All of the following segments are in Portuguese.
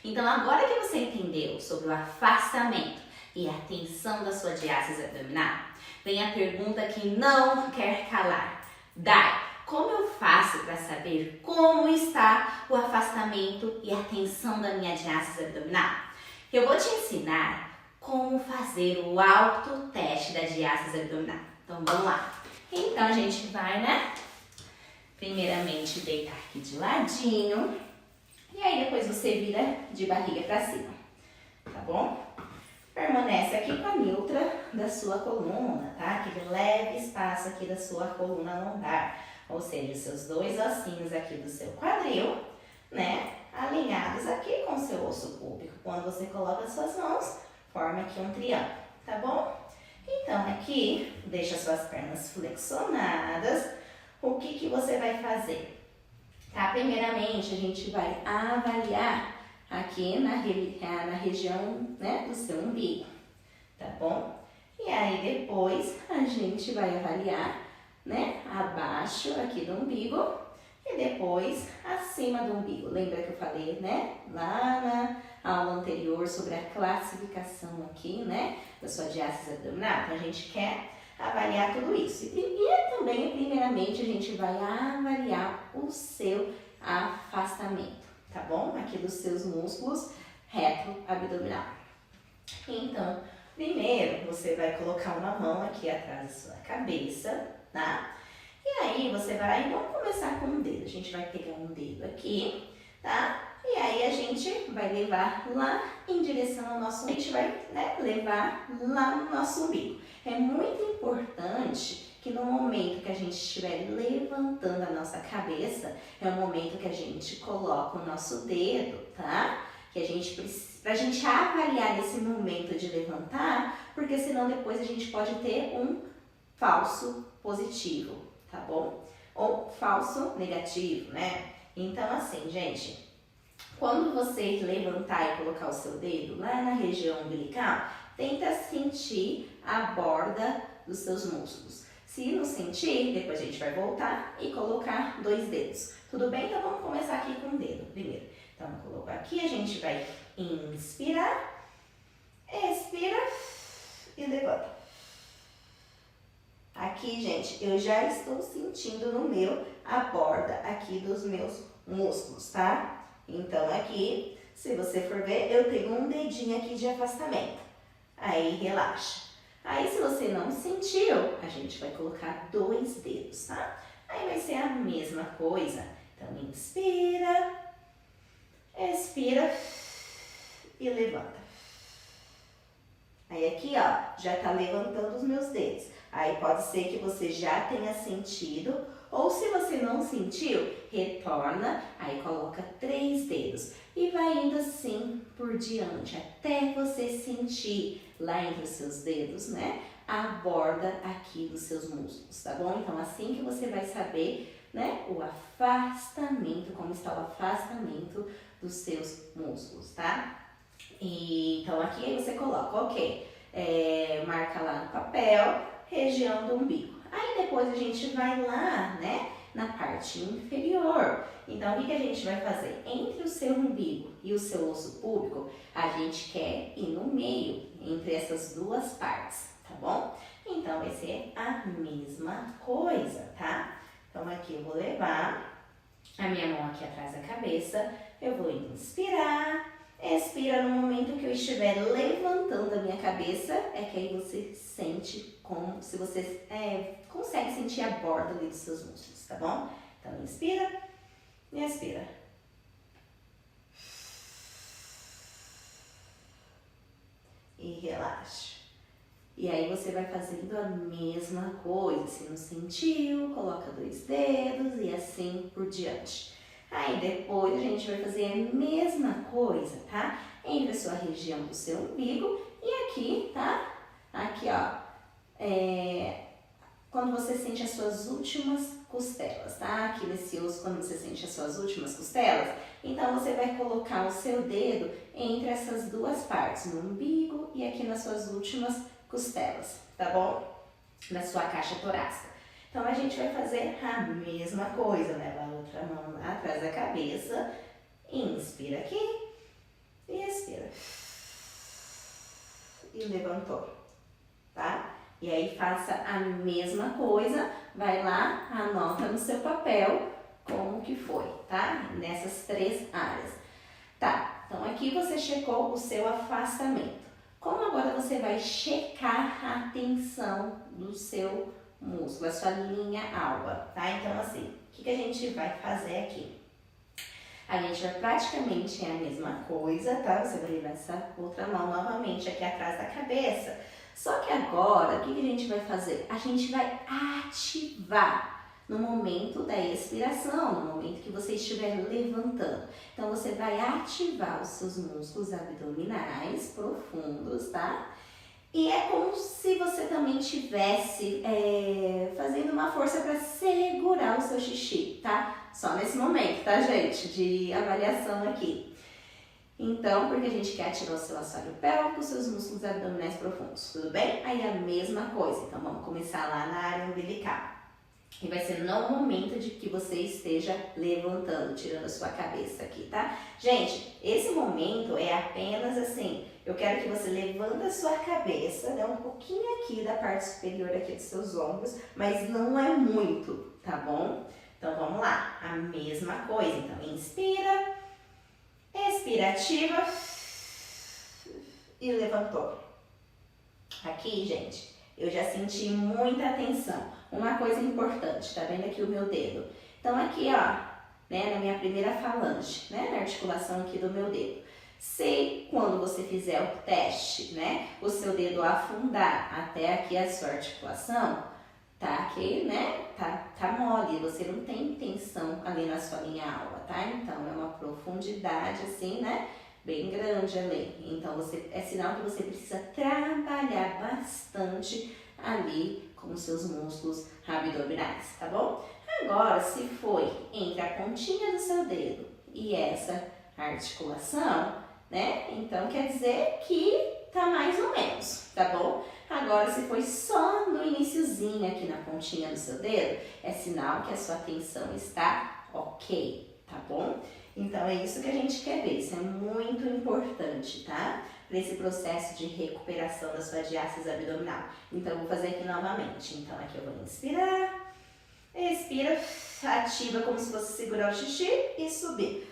Então, agora que você entendeu sobre o afastamento e a tensão da sua diástase abdominal, vem a pergunta que não quer calar. Dai, como eu faço para saber como está o afastamento e a tensão da minha diástase abdominal? Eu vou te ensinar como fazer o autoteste da diástase abdominal. Então, vamos lá. Então, a gente vai, né? Primeiramente, deitar aqui de ladinho. E aí, depois você vira de barriga para cima. Tá bom? Permanece aqui com a neutra da sua coluna, tá? Aquele leve espaço aqui da sua coluna lombar. Ou seja, os seus dois ossinhos aqui do seu quadril, né? Alinhados aqui com o seu osso púbico. Quando você coloca as suas mãos, forma aqui um triângulo, tá bom? Então, aqui, deixa suas pernas flexionadas. O que você vai fazer? Tá? Primeiramente, a gente vai avaliar aqui na região, né, do seu umbigo, tá bom? E aí, depois, a gente vai avaliar, né, abaixo aqui do umbigo e depois acima do umbigo. Lembra que eu falei, né, lá na aula anterior sobre a classificação aqui, né, da sua diástase abdominal? Então, a gente quer avaliar tudo isso. E também, primeiramente, a gente vai avaliar o seu afastamento, tá bom? Aqui dos seus músculos reto-abdominal. Então, primeiro, você vai colocar uma mão aqui atrás da sua cabeça, tá? E aí, você vai, vamos começar com um dedo. A gente vai pegar um dedo aqui, tá? E aí, a gente vai levar lá em direção ao nosso umbigo. A gente vai, né, levar lá no nosso umbigo. É muito importante que no momento que a gente estiver levantando a nossa cabeça, é o momento que a gente coloca o nosso dedo, tá? Que a gente precisa, pra gente avaliar esse momento de levantar, porque senão depois a gente pode ter um falso positivo, tá bom? Ou falso negativo, né? Então assim, gente, quando você levantar e colocar o seu dedo lá na região umbilical, tenta sentir a borda dos seus músculos. Se não sentir, depois a gente vai voltar e colocar 2 dedos. Tudo bem? Então vamos começar aqui com o dedo primeiro. Então, colocou aqui, a gente vai inspirar, expira e levanta. Aqui, gente, eu já estou sentindo no meu a borda aqui dos meus músculos, tá? Então, aqui, se você for ver, eu tenho um dedinho aqui de afastamento. Aí, relaxa. Aí, se você não sentiu, a gente vai colocar 2 dedos, tá? Aí, vai ser a mesma coisa. Então, inspira, expira e levanta. Aí, aqui, ó, já tá levantando os meus dedos. Aí, pode ser que você já tenha sentido, ou se você não sentiu, retorna, aí coloca 3 dedos. E vai indo assim por diante, até você sentir lá entre os seus dedos, né, a borda aqui dos seus músculos, tá bom? Então, assim que você vai saber, né, o afastamento, como está o afastamento dos seus músculos, tá? E, então, aqui você coloca, ok, marca lá no papel, região do umbigo. Aí, depois a gente vai lá, né, na parte inferior. Então, o que a gente vai fazer? Entre o seu umbigo e o seu osso púbico, a gente quer ir no meio, entre essas 2 partes, tá bom? Então, vai ser a mesma coisa, tá? Então, aqui eu vou levar a minha mão aqui atrás da cabeça, eu vou inspirar, expira no momento que eu estiver levantando a minha cabeça, é que aí você sente como se você consegue sentir a borda ali dos seus músculos, tá bom? Então, inspira e expira. E relaxa. E aí você vai fazendo a mesma coisa. Se não sentiu, coloca 2 dedos e assim por diante. Aí depois a gente vai fazer a mesma coisa, tá? Entre a sua região do seu umbigo e aqui, tá? Aqui, ó. Quando você sente as suas últimas costelas, tá? Aqui nesse osso, quando você sente as suas últimas costelas, então você vai colocar o seu dedo entre essas 2 partes, no umbigo e aqui nas suas últimas costelas, tá bom? Na sua caixa torácica. Então, a gente vai fazer a mesma coisa, leva a outra mão lá atrás da cabeça, inspira aqui, e levantou, tá? E aí faça a mesma coisa, vai lá, anota no seu papel como que foi, tá? Nessas 3 áreas. Tá, então aqui você checou o seu afastamento. Como agora você vai checar a tensão do seu músculo, a sua linha alba, tá? Então assim, o que a gente vai fazer aqui? A gente vai praticamente a mesma coisa, tá? Você vai levar essa outra mão novamente aqui atrás da cabeça. Só que agora, o que a gente vai fazer? A gente vai ativar no momento da expiração, no momento que você estiver levantando. Então, você vai ativar os seus músculos abdominais profundos, tá? E é como se você também estivesse fazendo uma força para segurar o seu xixi, tá? Só nesse momento, tá, gente? De avaliação aqui. Então, porque a gente quer ativar o seu assoalho pélvico, os seus músculos abdominais profundos, tudo bem? Aí a mesma coisa. Então, vamos começar lá na área umbilical. E vai ser no momento de que você esteja levantando, tirando a sua cabeça aqui, tá? Gente, esse momento é apenas assim, eu quero que você levante a sua cabeça, né, um pouquinho aqui da parte superior aqui dos seus ombros, mas não é muito, tá bom? Então, vamos lá, a mesma coisa. Então, inspira, expira, ativa e levantou. Aqui, gente, eu já senti muita tensão. Uma coisa importante, tá vendo aqui o meu dedo? Então aqui, ó, né, na minha primeira falange, né, na articulação aqui do meu dedo. Se quando você fizer o teste, né, o seu dedo afundar até aqui a sua articulação, tá aqui, né, tá mole, você não tem tensão ali na sua linha alba, tá? Então é uma profundidade assim, né, bem grande ali. Então é sinal que você precisa trabalhar bastante ali com os seus músculos abdominais, tá bom? Agora, se foi entre a pontinha do seu dedo e essa articulação, né? Então quer dizer que tá mais ou menos, tá bom? Agora, se foi só no iniciozinho aqui na pontinha do seu dedo, é sinal que a sua tensão está ok, tá bom? Então é isso que a gente quer ver, isso é muito importante, tá? Para esse processo de recuperação da sua diástase abdominal. Então, eu vou fazer aqui novamente. Então, aqui eu vou inspirar, expira, ativa como se fosse segurar o xixi e subir.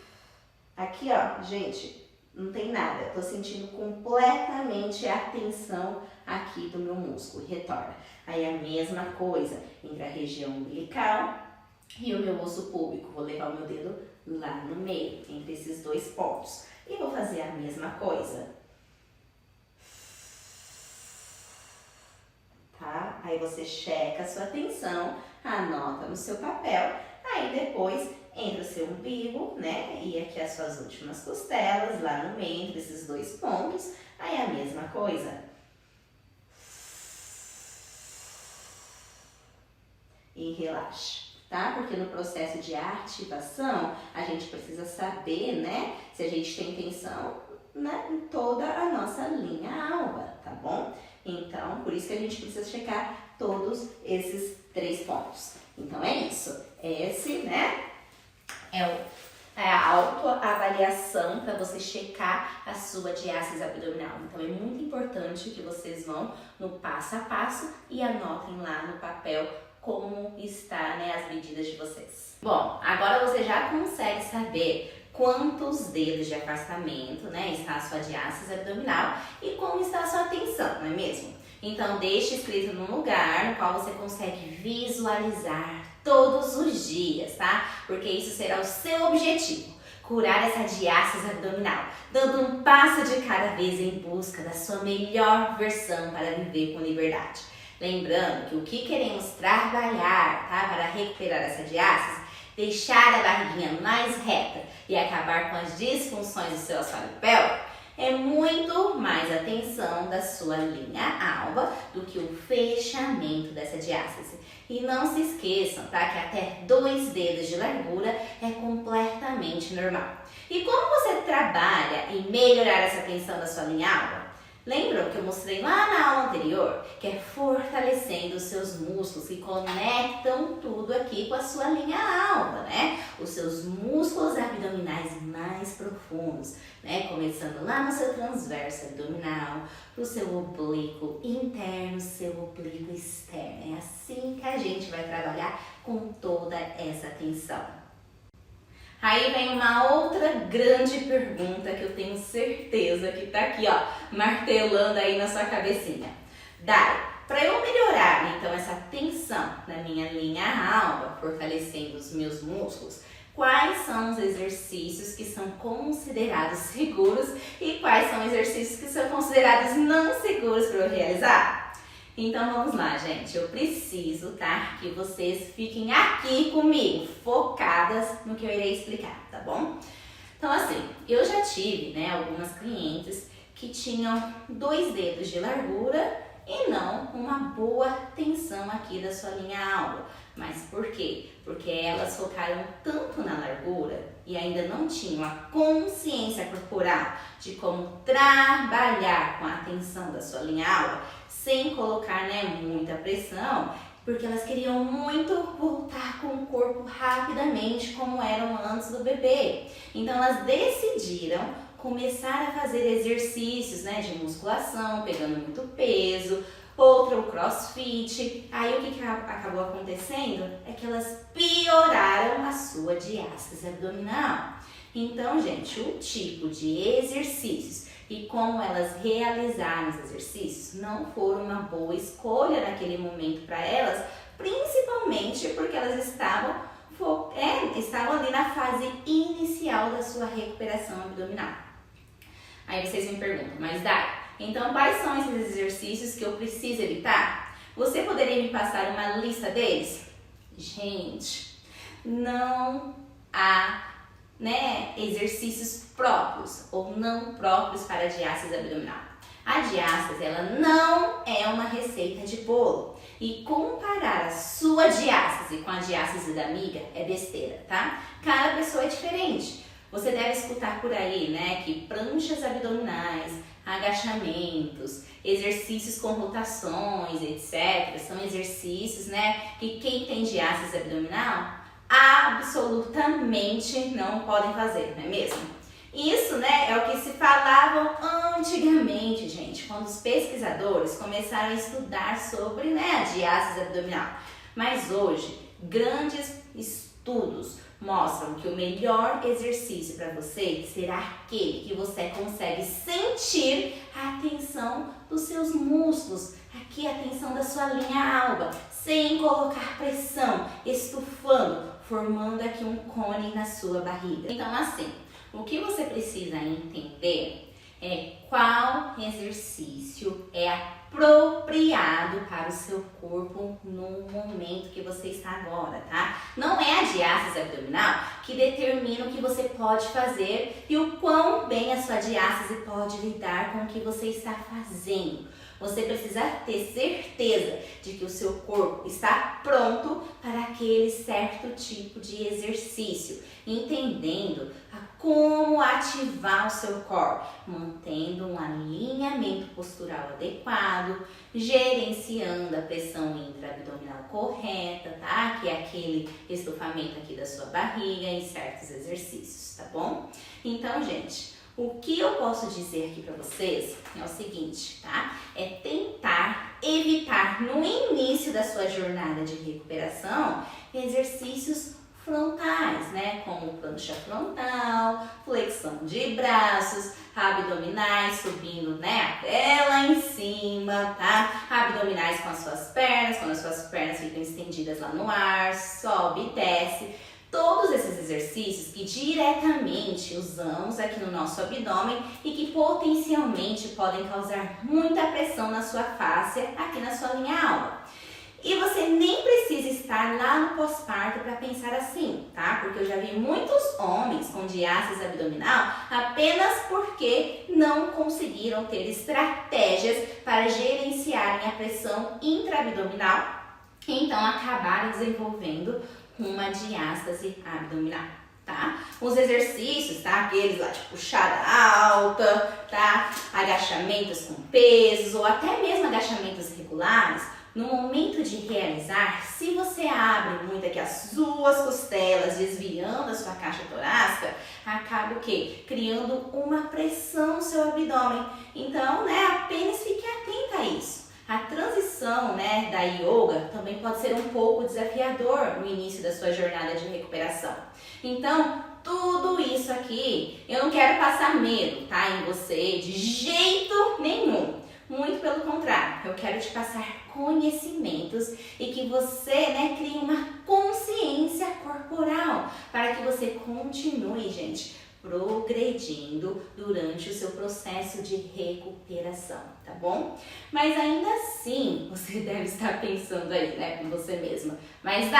Aqui, ó, gente, não tem nada. Eu tô sentindo completamente a tensão aqui do meu músculo. Retorna. Aí, a mesma coisa entre a região umbilical e o meu osso púbico. Vou levar o meu dedo lá no meio, entre esses 2 pontos. E vou fazer a mesma coisa. Tá? Aí você checa a sua tensão, anota no seu papel, aí depois entre o seu umbigo, né, e aqui as suas últimas costelas, lá no meio, entre esses 2 pontos, aí a mesma coisa. E relaxa, tá? Porque no processo de ativação, a gente precisa saber, né, se a gente tem tensão, né, em toda a nossa linha alba, tá bom? Então, por isso que a gente precisa checar todos esses 3 pontos. Então, é isso. Esse, né, é a autoavaliação para você checar a sua diástase abdominal. Então, é muito importante que vocês vão no passo a passo e anotem lá no papel como está, né, as medidas de vocês. Bom, agora você já consegue saber quantos dedos de afastamento, né, está a sua diástase abdominal e como está a sua tensão, não é mesmo? Então, deixe escrito num lugar no qual você consegue visualizar todos os dias, tá? Porque isso será o seu objetivo, curar essa diástase abdominal, dando um passo de cada vez em busca da sua melhor versão para viver com liberdade. Lembrando que o que queremos trabalhar, tá, para recuperar essa diástase, deixar a barriguinha mais reta e acabar com as disfunções do seu assoalho pélvico, é muito mais a tensão da sua linha alba do que o fechamento dessa diástase. E não se esqueçam, tá, que até 2 dedos de largura é completamente normal. E como você trabalha em melhorar essa tensão da sua linha alba? Lembram que eu mostrei lá na aula anterior? Que é fortalecendo os seus músculos que conectam tudo aqui com a sua linha alta, né? Os seus músculos abdominais mais profundos, né? Começando lá no seu transverso abdominal, pro seu oblíquo interno, seu oblíquo externo. É assim que a gente vai trabalhar com toda essa tensão. Aí vem uma outra grande pergunta que eu tenho certeza que tá aqui, ó, martelando aí na sua cabecinha. Dai, para eu melhorar então essa tensão na minha linha alta, fortalecendo os meus músculos, quais são os exercícios que são considerados seguros e quais são exercícios que são considerados não seguros para eu realizar? Então vamos lá, gente. Eu preciso, tá, que vocês fiquem aqui comigo, focadas no que eu irei explicar, tá bom? Então assim, eu já tive, né, algumas clientes que tinham 2 dedos de largura e não uma boa tensão aqui da sua linha alta. Mas por quê? Porque elas focaram tanto na largura e ainda não tinham a consciência corporal de como trabalhar com a tensão da sua linha alta, sem colocar, né, muita pressão, porque elas queriam muito voltar com o corpo rapidamente como eram antes do bebê. Então elas decidiram começar a fazer exercícios, né, de musculação, pegando muito peso, outra o crossfit. Aí o que acabou acontecendo é que elas pioraram a sua diástase abdominal. Então, gente, o tipo de exercícios e como elas realizaram os exercícios não foram uma boa escolha naquele momento para elas, principalmente porque elas estavam ali na fase inicial da sua recuperação abdominal. Aí vocês me perguntam, mas Dai, então quais são esses exercícios que eu preciso evitar? Você poderia me passar uma lista deles? Gente, não há, né, exercícios próprios ou não próprios para a diástase abdominal. A diástase, ela não é uma receita de bolo. E comparar a sua diástase com a diástase da amiga é besteira, tá? Cada pessoa é diferente. Você deve escutar por aí, né, que pranchas abdominais, agachamentos, exercícios com rotações, etc. São exercícios, né, que quem tem diástase abdominal absolutamente não podem fazer, não é mesmo? Isso, né, é o que se falavam antigamente, gente, quando os pesquisadores começaram a estudar sobre, né, a diástase abdominal. Mas hoje, grandes estudos mostram que o melhor exercício para você será aquele que você consegue sentir a tensão dos seus músculos, aqui a tensão da sua linha alba, sem colocar pressão, estufando, formando aqui um cone na sua barriga. Então assim, o que você precisa entender é qual exercício é apropriado para o seu corpo no momento que você está agora, tá? Não é a diástase abdominal que determina o que você pode fazer e o quão bem a sua diástase pode lidar com o que você está fazendo. Você precisa ter certeza de que o seu corpo está pronto para aquele certo tipo de exercício, entendendo como ativar o seu core, mantendo um alinhamento postural adequado, gerenciando a pressão intraabdominal correta, tá? Que é aquele estufamento aqui da sua barriga em certos exercícios, tá bom? Então, gente, o que eu posso dizer aqui para vocês é o seguinte, tá? É tentar evitar no início da sua jornada de recuperação exercícios frontais, né? Como plancha frontal, flexão de braços, abdominais subindo, né? Até lá em cima, tá? Abdominais com as suas pernas, quando as suas pernas ficam estendidas lá no ar, sobe e desce. Todos esses exercícios que diretamente usamos aqui no nosso abdômen e que potencialmente podem causar muita pressão na sua face, aqui na sua linha alta. E você nem precisa estar lá no pós-parto para pensar assim, tá? Porque eu já vi muitos homens com diástase abdominal apenas porque não conseguiram ter estratégias para gerenciarem a pressão intraabdominal, então acabaram desenvolvendo uma diástase abdominal, tá? Os exercícios, tá? Aqueles lá de puxada alta, tá? agachamentos com pesos ou até mesmo agachamentos regulares, no momento de realizar, se você abre muito aqui as suas costelas, desviando a sua caixa torácica, acaba o quê? Criando uma pressão no seu abdômen. Então, apenas fique atenta a isso. A transição, da yoga também pode ser um pouco desafiador no início da sua jornada de recuperação. Então, tudo isso aqui, eu não quero passar medo, em você, de jeito nenhum. Muito pelo contrário, eu quero te passar conhecimentos e que você, crie uma consciência corporal para que você continue, gente, progredindo durante o seu processo de recuperação, tá bom? Mas ainda assim, você deve estar pensando aí, com você mesma. Mas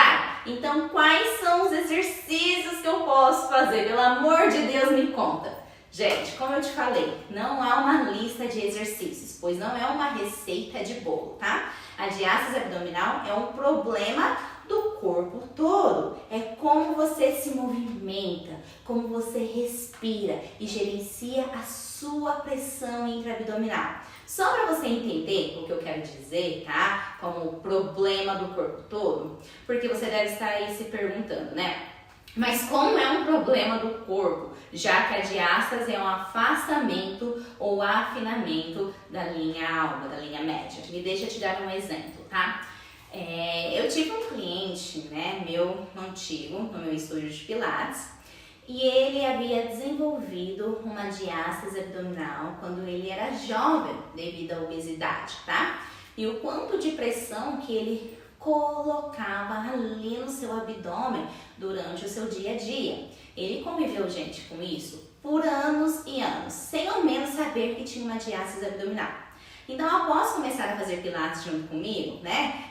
então quais são os exercícios que eu posso fazer? Pelo amor de Deus, me conta. Gente, como eu te falei, não há uma lista de exercícios, pois não é uma receita de bolo, tá? A diástase abdominal é um problema do corpo todo. É como você se movimenta, como você respira e gerencia a sua pressão intraabdominal. Só para você entender o que eu quero dizer, tá? Como problema do corpo todo, porque você deve estar aí se perguntando, mas como é um problema do corpo, já que a diástase é um afastamento ou afinamento da linha alba, da linha média? Me deixa te dar um exemplo, tá? Eu tive um cliente, meu antigo, no meu estúdio de pilates, e ele havia desenvolvido uma diástase abdominal quando ele era jovem, devido à obesidade, tá? E o quanto de pressão que ele colocava ali no seu abdômen durante o seu dia a dia. Ele conviveu, gente, com isso por anos e anos, sem ao menos saber que tinha uma diástase abdominal. Então, após começar a fazer pilates junto comigo,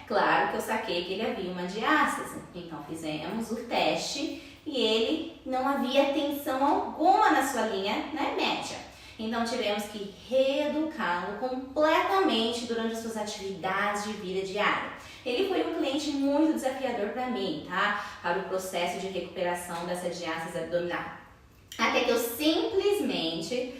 claro que eu saquei que ele havia uma diástase. Então, fizemos o teste e ele não havia tensão alguma na sua linha, média. Então, tivemos que reeducá-lo completamente durante as suas atividades de vida diária. Ele foi um cliente muito desafiador para mim, tá? Para o processo de recuperação dessa diástase abdominal. Até que eu simplesmente,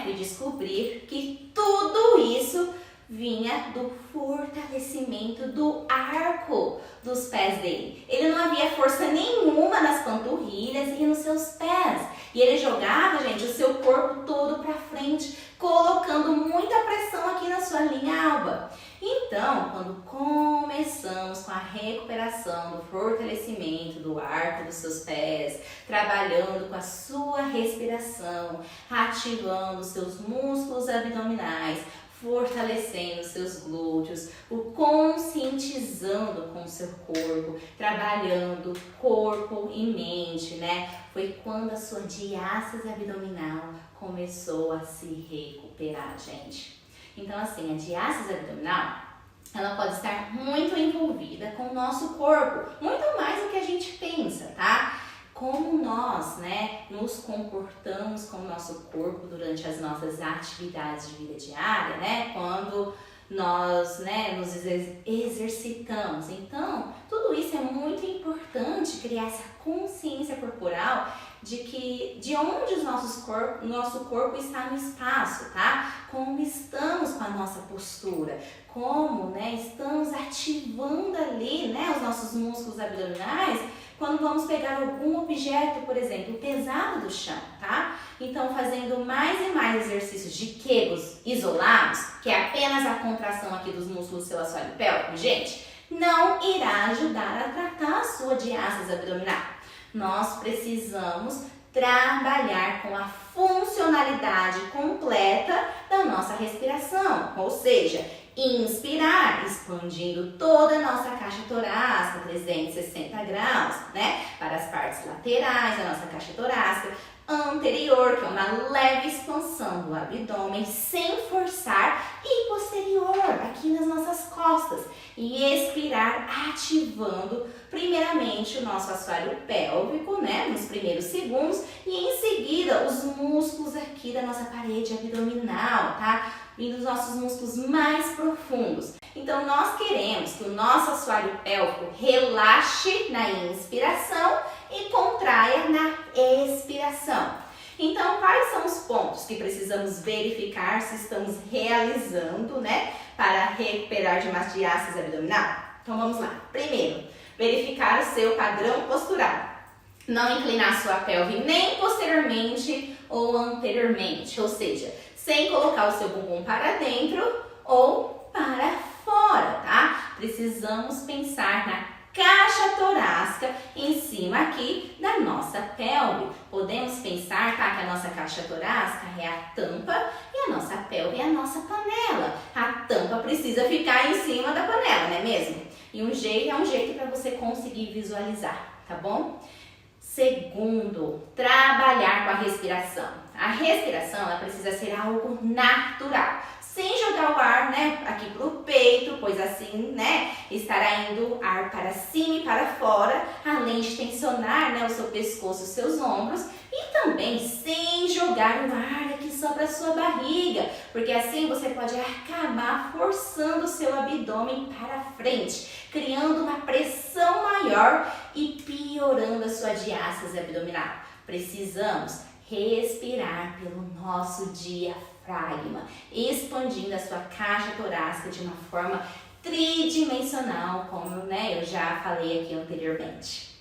fui descobrir que tudo isso vinha do fortalecimento do arco dos pés dele. Ele não havia força nenhuma nas panturrilhas e nos seus pés. E ele jogava, gente, o seu corpo todo para frente, colocando muita pressão aqui na sua linha alba. Então, quando começamos com a recuperação do fortalecimento do arco dos seus pés, trabalhando com a sua respiração, ativando os seus músculos abdominais, fortalecendo os seus glúteos, o conscientizando com o seu corpo, trabalhando corpo e mente, Foi quando a sua diástase abdominal começou a se recuperar, gente. Então, assim, a diástase abdominal, ela pode estar muito envolvida com o nosso corpo, muito mais do que a gente pensa, tá? Como nós, nos comportamos com o nosso corpo durante as nossas atividades de vida diária, Quando nós, nos exercitamos. Então, tudo isso é muito importante, criar essa consciência corporal de onde o nosso corpo está no espaço, tá? Como estamos com a nossa postura, como, estamos ativando ali, os nossos músculos abdominais quando vamos pegar algum objeto, por exemplo, pesado do chão, tá? Então, fazendo mais e mais exercícios de Kegels isolados, que é apenas a contração aqui dos músculos do seu assoalho pélvico, gente, não irá ajudar a tratar a sua diástase abdominal. Nós precisamos trabalhar com a funcionalidade completa da nossa respiração, ou seja, inspirar, expandindo toda a nossa caixa torácica, 360 graus, para as partes laterais da nossa caixa torácica, anterior, que é uma leve expansão do abdômen, sem forçar, e posterior, aqui nas nossas costas, e expirar, ativando primeiramente o nosso assoalho pélvico, nos primeiros segundos, e em seguida os músculos aqui da nossa parede abdominal, tá? Vindo dos nossos músculos mais profundos. Então, nós queremos que o nosso assoalho pélvico relaxe na inspiração e contraia na expiração. Então, quais são os pontos que precisamos verificar se estamos realizando, né, para recuperar de massa de ácido abdominal? Então, vamos lá. Primeiro, verificar o seu padrão postural. Não inclinar sua pelve nem posteriormente ou anteriormente, ou seja, sem colocar o seu bumbum para dentro ou para fora, tá? Precisamos pensar na caixa torácica em cima aqui da nossa pelve. Podemos pensar, tá, que a nossa caixa torácica é a tampa e a nossa pelve é a nossa panela. A tampa precisa ficar em cima da panela, não é mesmo? E é um jeito para você conseguir visualizar, tá bom? Segundo, trabalhar com a respiração. A respiração, ela precisa ser algo natural, sem jogar o ar, né, aqui pro peito, pois assim, né, estará indo ar para cima e para fora, além de tensionar, né, o seu pescoço e os seus ombros, e também sem jogar o ar aqui só para sua barriga, porque assim você pode acabar forçando o seu abdômen para frente, criando uma pressão maior e piorando a sua diástase abdominal. Precisamos respirar pelo nosso diafragma, expandindo a sua caixa torácica de uma forma tridimensional, como, né, eu já falei aqui anteriormente.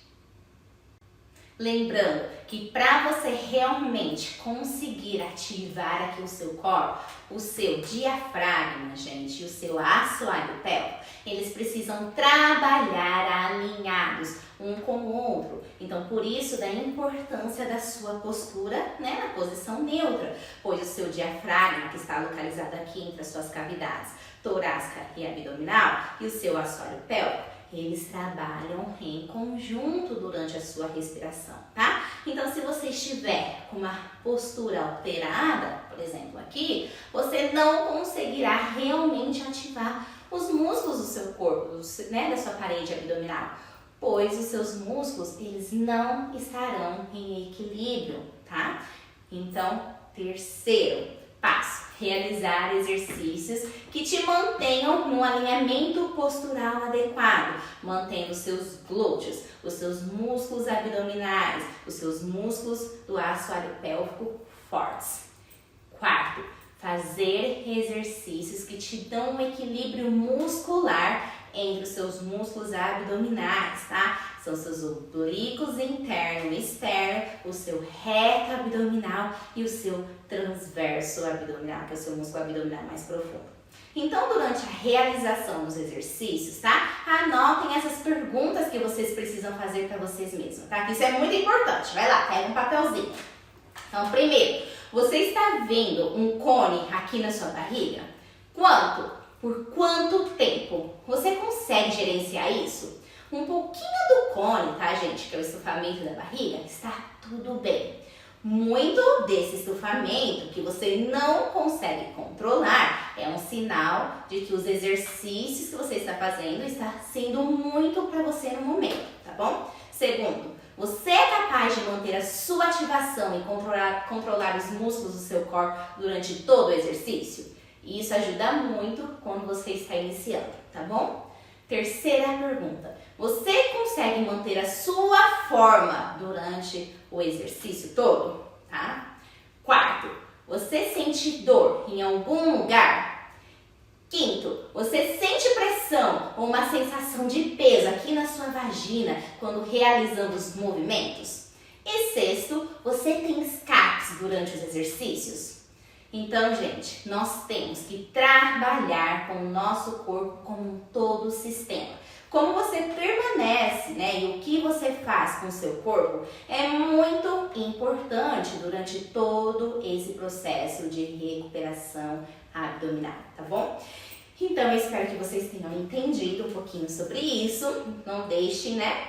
Lembrando que para você realmente conseguir ativar aqui o seu core, o seu diafragma, gente, e o seu assoalho pélvico, eles precisam trabalhar alinhados um com o outro. Então, por isso, da importância da sua postura, né, na posição neutra, pois o seu diafragma, que está localizado aqui entre as suas cavidades torácica e abdominal, e o seu assoalho pélvico, eles trabalham em conjunto durante a sua respiração, tá? Então, se você estiver com uma postura alterada, por exemplo aqui, você não conseguirá realmente ativar os músculos do seu corpo, né, da sua parede abdominal, pois os seus músculos, eles não estarão em equilíbrio, tá? Então, terceiro passo, realizar exercícios que te mantenham no alinhamento postural adequado, mantendo os seus glúteos, os seus músculos abdominais, os seus músculos do assoalho pélvico fortes. Quarto, fazer exercícios que te dão um equilíbrio muscular entre os seus músculos abdominais, tá? São seus oblíquos interno e externo, o seu reto abdominal e o seu transverso abdominal, que é o seu músculo abdominal mais profundo. Então, durante a realização dos exercícios, tá? Anotem essas perguntas que vocês precisam fazer para vocês mesmos, tá? Que isso é muito importante. Vai lá, pega um papelzinho. Então, primeiro, você está vendo um cone aqui na sua barriga? Quanto? Por quanto tempo? Você consegue gerenciar isso? Um pouquinho do cone, tá, gente, que é o estufamento da barriga, está tudo bem. Muito desse estufamento que você não consegue controlar é um sinal de que os exercícios que você está fazendo está sendo muito para você no momento, tá bom? Segundo, você é capaz de manter a sua ativação e controlar os músculos do seu corpo durante todo o exercício? E isso ajuda muito quando você está iniciando, tá bom? Terceira pergunta, você consegue manter a sua forma durante o exercício todo, tá? Quarto, você sente dor em algum lugar? Quinto, você sente pressão ou uma sensação de peso aqui na sua vagina quando realizando os movimentos? E sexto, você tem escapes durante os exercícios? Então, gente, nós temos que trabalhar com o nosso corpo como um todo sistema. Como você permanece, né, e o que você faz com o seu corpo é muito importante durante todo esse processo de recuperação abdominal, tá bom? Então, eu espero que vocês tenham entendido um pouquinho sobre isso. Não deixem, né,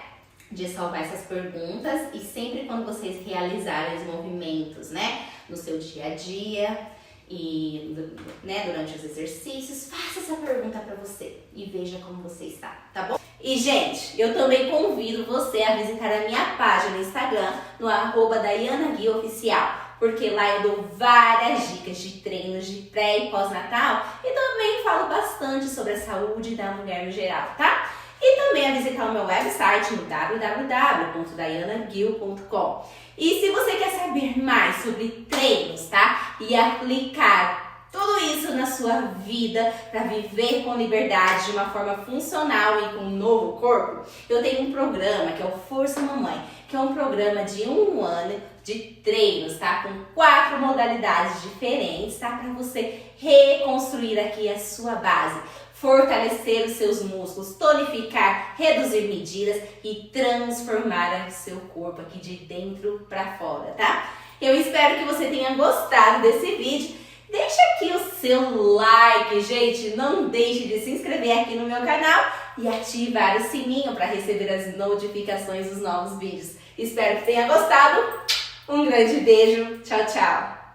de salvar essas perguntas e sempre quando vocês realizarem os movimentos, né, no seu dia a dia e, né, durante os exercícios, faça essa pergunta para você e veja como você está, tá bom? E, gente, eu também convido você a visitar a minha página no Instagram, no @DaianaGuiOficial, porque lá eu dou várias dicas de treinos de pré e pós-natal e também falo bastante sobre a saúde da mulher no geral, tá? e também a visitar o meu website no www.daianagil.com. E se você quer saber mais sobre treinos, tá? E aplicar tudo isso na sua vida para viver com liberdade de uma forma funcional e com um novo corpo, eu tenho um programa que é o Força Mamãe, que é um programa de 1 ano de treinos, tá? Com 4 modalidades diferentes, tá? Para você reconstruir aqui a sua base, fortalecer os seus músculos, tonificar, reduzir medidas e transformar o seu corpo aqui de dentro para fora, tá? Eu espero que você tenha gostado desse vídeo. Deixa aqui o seu like, gente. Não deixe de se inscrever aqui no meu canal e ativar o sininho para receber as notificações dos novos vídeos. Espero que tenha gostado. Um grande beijo. Tchau, tchau.